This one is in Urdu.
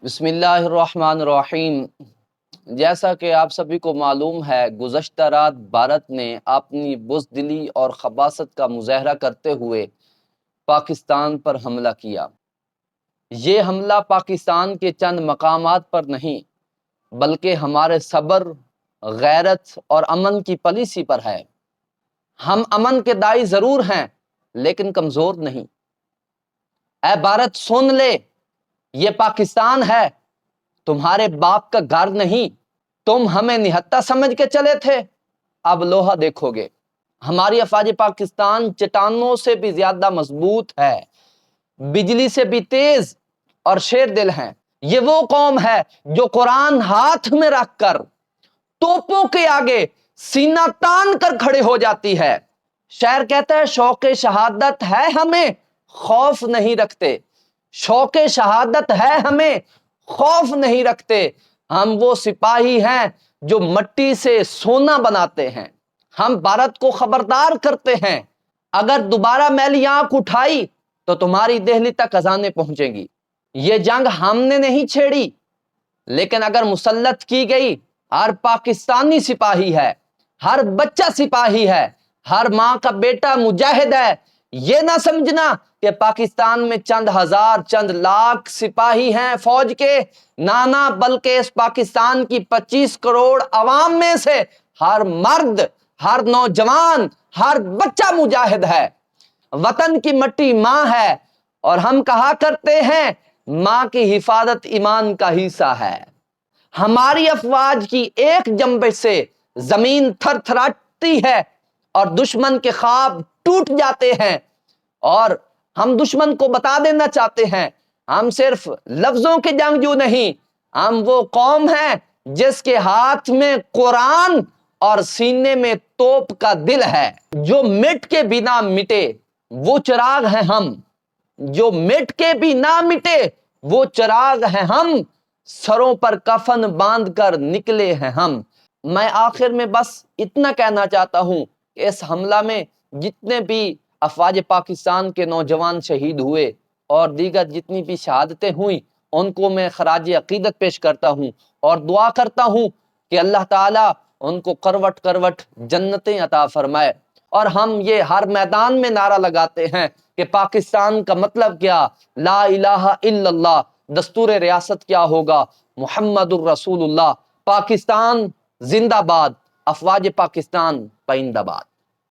بسم اللہ الرحمن الرحیم۔ جیسا کہ آپ سبھی کو معلوم ہے، گزشتہ رات بھارت نے اپنی بزدلی اور خباثت کا مظاہرہ کرتے ہوئے پاکستان پر حملہ کیا۔ یہ حملہ پاکستان کے چند مقامات پر نہیں بلکہ ہمارے صبر، غیرت اور امن کی پالیسی پر ہے۔ ہم امن کے داعی ضرور ہیں لیکن کمزور نہیں۔ اے بھارت سن لے، یہ پاکستان ہے، تمہارے باپ کا گھر نہیں۔ تم ہمیں نہتا سمجھ کے چلے تھے، اب لوہا دیکھو گے۔ ہماری افواج پاکستان چٹانوں سے بھی زیادہ مضبوط ہے، بجلی سے بھی تیز اور شیر دل ہیں۔ یہ وہ قوم ہے جو قرآن ہاتھ میں رکھ کر توپوں کے آگے سینہ تان کر کھڑے ہو جاتی ہے۔ شاعر کہتا ہے، شوق شہادت ہے ہمیں، خوف نہیں رکھتے۔ شوق شہادت ہے ہمیں، خوف نہیں رکھتے۔ ہم وہ سپاہی ہیں جو مٹی سے سونا بناتے ہیں۔ ہم بھارت کو خبردار کرتے ہیں، اگر دوبارہ میلی آنکھ اٹھائی تو تمہاری دہلی تک اذانیں پہنچیں گی۔ یہ جنگ ہم نے نہیں چھیڑی، لیکن اگر مسلط کی گئی، ہر پاکستانی سپاہی ہے، ہر بچہ سپاہی ہے، ہر ماں کا بیٹا مجاہد ہے۔ یہ نہ سمجھنا کہ پاکستان میں چند ہزار، چند لاکھ سپاہی ہیں فوج کے، نانا، بلکہ اس پاکستان کی 25 کروڑ عوام میں سے ہر مرد، ہر نوجوان، ہر بچہ مجاہد ہے۔ وطن کی مٹی ماں ہے اور ہم کہا کرتے ہیں، ماں کی حفاظت ایمان کا حصہ ہے۔ ہماری افواج کی ایک جنبش سے زمین تھر تھراتی ہے اور دشمن کے خواب ٹوٹ جاتے ہیں، اور ہم دشمن کو بتا دینا چاہتے ہیں، ہم صرف لفظوں کے جنگجو نہیں، ہم وہ قوم ہیں جس کے ہاتھ میں قرآن اور سینے میں توپ کا دل ہے۔ جو مٹ کے بھی نہ مٹے وہ چراغ ہیں ہم، جو مٹ کے بھی نہ مٹے وہ چراغ ہیں ہم، سروں پر کفن باندھ کر نکلے ہیں ہم۔ میں آخر میں بس اتنا کہنا چاہتا ہوں کہ اس حملہ میں جتنے بھی افواج پاکستان کے نوجوان شہید ہوئے اور دیگر جتنی بھی شہادتیں ہوئیں، ان کو میں خراج عقیدت پیش کرتا ہوں اور دعا کرتا ہوں کہ اللہ تعالیٰ ان کو کروٹ کروٹ جنتیں عطا فرمائے۔ اور ہم یہ ہر میدان میں نعرہ لگاتے ہیں کہ پاکستان کا مطلب کیا، لا الہ الا اللہ، دستور ریاست کیا ہوگا، محمد الرسول اللہ۔ پاکستان زندہ باد، افواج پاکستان پائندہ باد۔